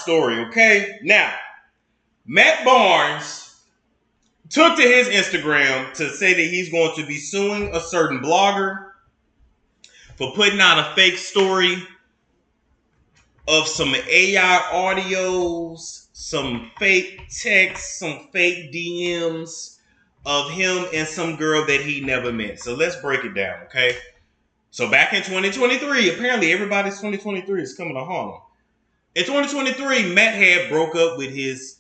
story, okay? Now, Matt Barnes took to his Instagram to say that he's going to be suing a certain blogger for putting out a fake story of some AI audios, some fake texts, some fake DMs of him and some girl that he never met. So let's break it down, okay? So back in 2023, apparently everybody's 2023 is coming to haunt him. In 2023, Matt had broke up with his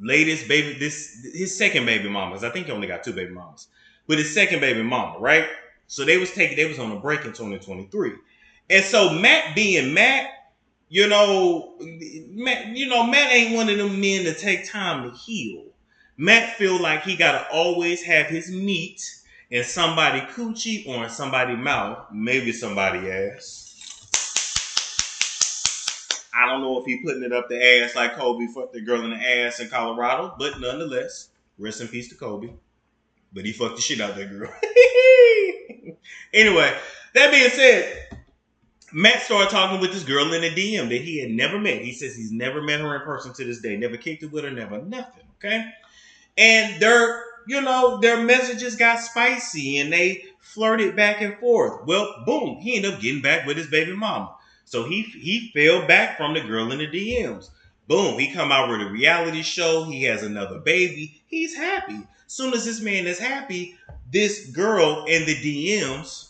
latest baby, his second baby mamas. I think he only got 2 baby mamas. With his second baby mama, right? So they was on a break in 2023. And so Matt being Matt, Matt ain't one of them men to take time to heal. Matt feel like he gotta always have his meat in somebody coochie or in somebody mouth, maybe somebody ass. I don't know if he putting it up the ass like Kobe fucked the girl in the ass in Colorado, but nonetheless, rest in peace to Kobe. But he fucked the shit out of that girl. Anyway, that being said, Matt started talking with this girl in a DM that he had never met. He says he's never met her in person to this day. Never kicked it with her, never nothing, okay? And their messages got spicy and they flirted back and forth. Well, boom, he ended up getting back with his baby mama. So he fell back from the girl in the DMs. Boom, he come out with a reality show. He has another baby. He's happy. Soon as this man is happy, this girl in the DMs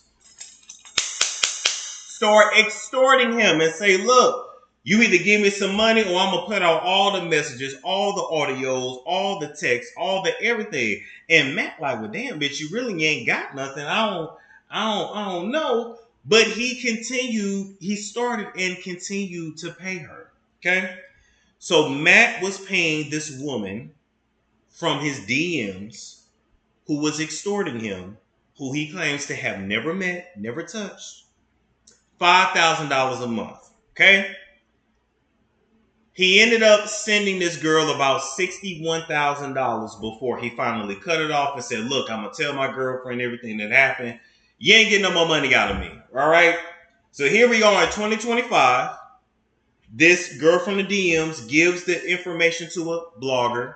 start extorting him and say, look, you either give me some money or I'm going to put out all the messages, all the audios, all the texts, all the everything. And Matt like, well, damn, bitch, you really ain't got nothing. I don't know. But he started and continued to pay her. Okay? So Matt was paying this woman from his DMs who was extorting him, who he claims to have never met, never touched, $5,000 a month. Okay? He ended up sending this girl about $61,000 before he finally cut it off and said, look, I'm going to tell my girlfriend everything that happened. You ain't getting no more money out of me. All right? So here we are in 2025. This girl from the DMs gives the information to a blogger.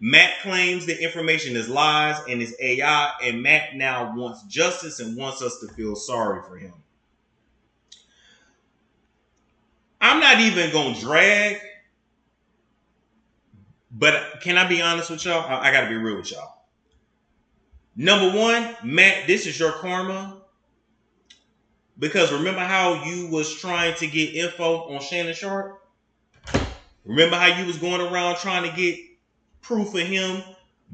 Matt claims the information is lies and is AI, and Matt now wants justice and wants us to feel sorry for him. I'm not even going to drag, but can I be honest with y'all? I got to be real with y'all. Number one, Matt, this is your karma. Because remember how you was trying to get info on Shannon Sharp? Remember how you was going around trying to get proof of him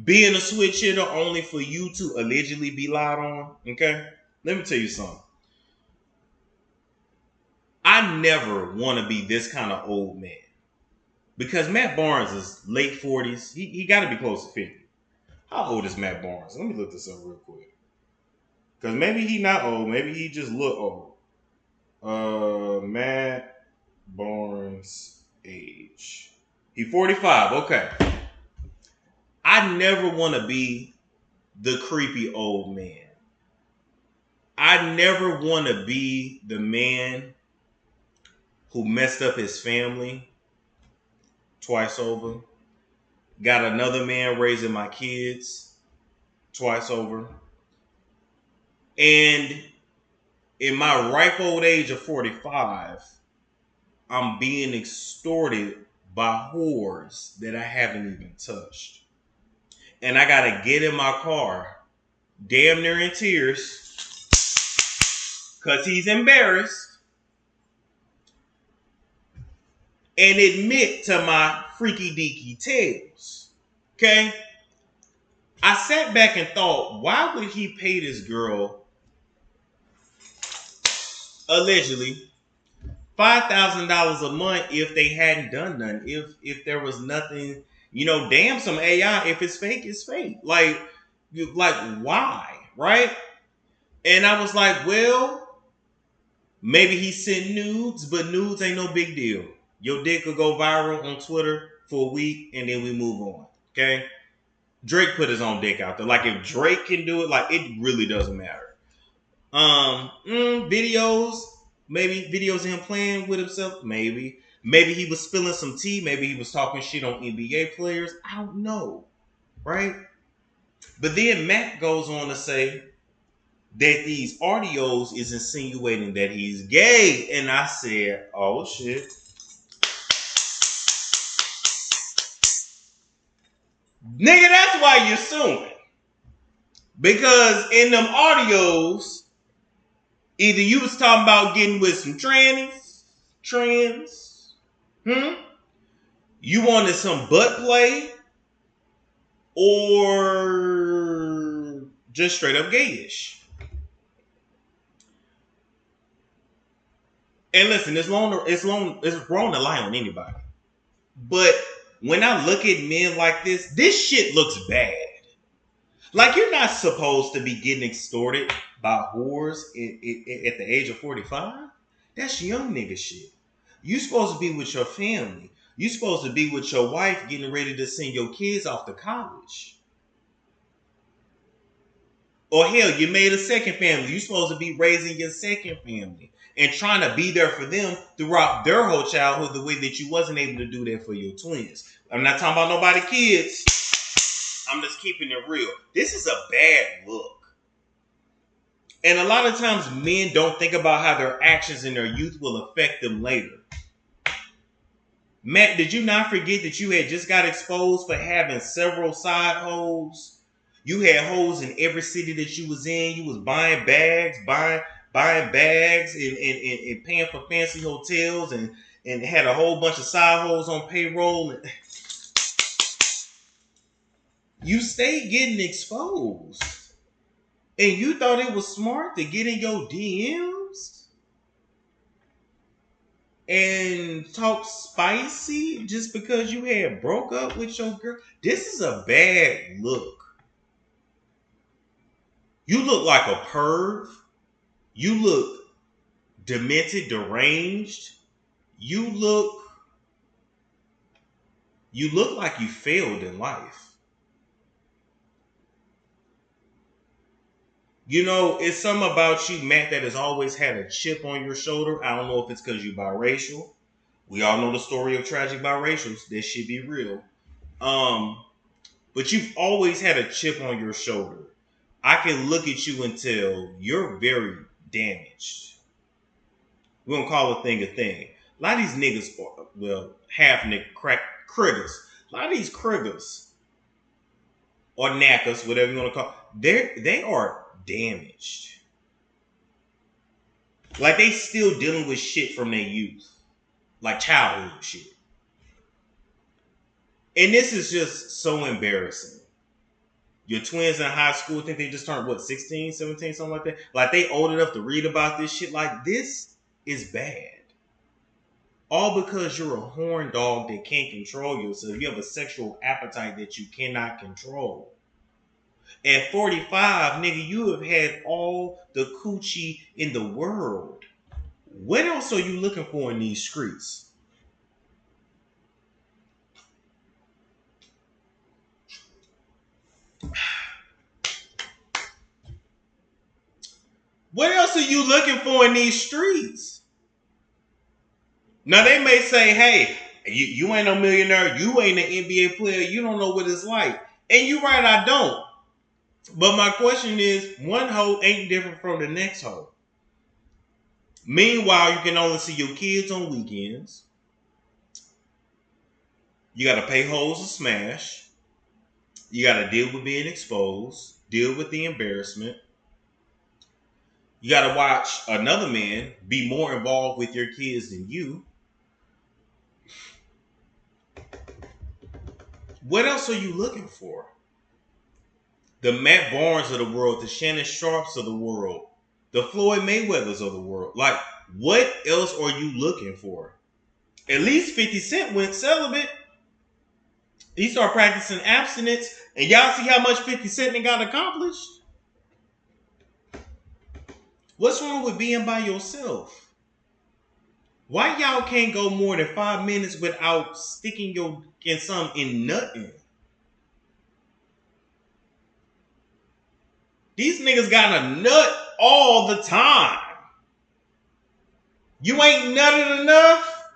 being a switch hitter only for you to allegedly be lied on? Okay? Let me tell you something. I never want to be this kind of old man. Because Matt Barnes is late 40s. He got to be close to 50. How old is Matt Barnes? Let me look this up real quick. Because maybe he not old. Maybe he just look old. Matt Barnes age. He 45. Okay. I never want to be the creepy old man. I never want to be the man who messed up his family twice over. Got another man raising my kids twice over. And in my ripe old age of 45, I'm being extorted by whores that I haven't even touched. And I gotta get in my car, damn near in tears, because he's embarrassed, and admit to my freaky deaky tales. Okay? I sat back and thought, why would he pay this girl allegedly $5,000 a month if they hadn't done nothing? If there was nothing, damn some AI. If it's fake, it's fake. Like why, right? And I was like, well, maybe he sent nudes, but nudes ain't no big deal. Your dick could go viral on Twitter for a week, and then we move on. Okay? Drake put his own dick out there. Like, if Drake can do it, like, it really doesn't matter. Videos, maybe videos of him playing with himself, maybe Maybe he was spilling some tea. Maybe he was talking shit on NBA players. I don't know, right? But then Matt goes on to say that these audios is insinuating that he's gay. And I said, oh shit. Nigga, that's why you're suing. Because in them audios, either you was talking about getting with some trans, you wanted some butt play, or just straight up gayish. And listen, it's wrong to lie on anybody. But when I look at men like this shit looks bad. Like, you're not supposed to be getting extorted by whores at the age of 45. That's young nigga shit. You supposed to be with your family. You supposed to be with your wife getting ready to send your kids off to college. Or hell, you made a second family. You supposed to be raising your second family and trying to be there for them throughout their whole childhood the way that you wasn't able to do that for your twins. I'm not talking about nobody kids. I'm just keeping it real. This is a bad look. And a lot of times men don't think about how their actions in their youth will affect them later. Matt, did you not forget that you had just got exposed for having several side hoes? You had hoes in every city that you was in. You was buying bags, buying bags and paying for fancy hotels and had a whole bunch of side hoes on payroll. You stayed getting exposed. And you thought it was smart to get in your DMs and talk spicy just because you had broke up with your girl? This is a bad look. You look like a perv. You look demented, deranged. You look like you failed in life. You know, it's something about you, Matt, that has always had a chip on your shoulder. I don't know if it's because you're biracial. We all know the story of tragic biracials. This should be real. But you've always had a chip on your shoulder. I can look at you and tell you're very damaged. We don't call a thing a thing. A lot of these niggas are, well, half nigga crack critters. A lot of these critters or knackers, whatever you want to call, they are damaged. Like, they still dealing with shit from their youth. Like childhood shit. And this is just so embarrassing. Your twins in high school think they just turned, 16, 17, something like that? Like, they old enough to read about this shit. Like, this is bad. All because you're a horn dog that can't control yourself. You have a sexual appetite that you cannot control. At 45, nigga, you have had all the coochie in the world. What else are you looking for in these streets? What else are you looking for in these streets? Now, they may say, hey, you ain't no millionaire. You ain't an NBA player. You don't know what it's like. And you're right, I don't. But my question is, one hoe ain't different from the next hoe. Meanwhile, you can only see your kids on weekends. You got to pay hoes to smash. You got to deal with being exposed. Deal with the embarrassment. You got to watch another man be more involved with your kids than you. What else are you looking for? The Matt Barnes of the world, the Shannon Sharps of the world, the Floyd Mayweathers of the world. Like, what else are you looking for? At least 50 Cent went celibate. He started practicing abstinence. And y'all see how much 50 Cent got accomplished? What's wrong with being by yourself? Why y'all can't go more than 5 minutes without sticking your in nothing? These niggas got a nut all the time. You ain't nutted enough?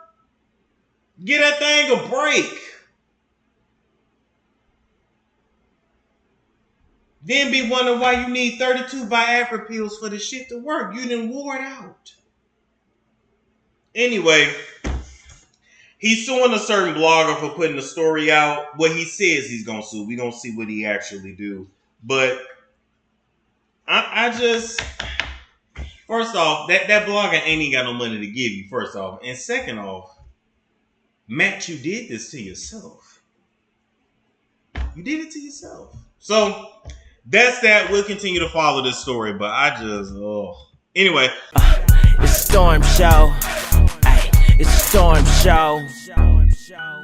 Get that thing a break. Then be wondering why you need 32 Viagra pills for the shit to work. You done wore it out. Anyway, he's suing a certain blogger for putting the story out. What he says he's gonna sue. We gonna see what he actually do. But I just, first off, that blogger ain't even got no money to give you. First off, and second off, Matt, you did this to yourself. You did it to yourself. So that's that. We'll continue to follow this story, but I just, anyway. It's Storm Show. Ay, it's Storm Show.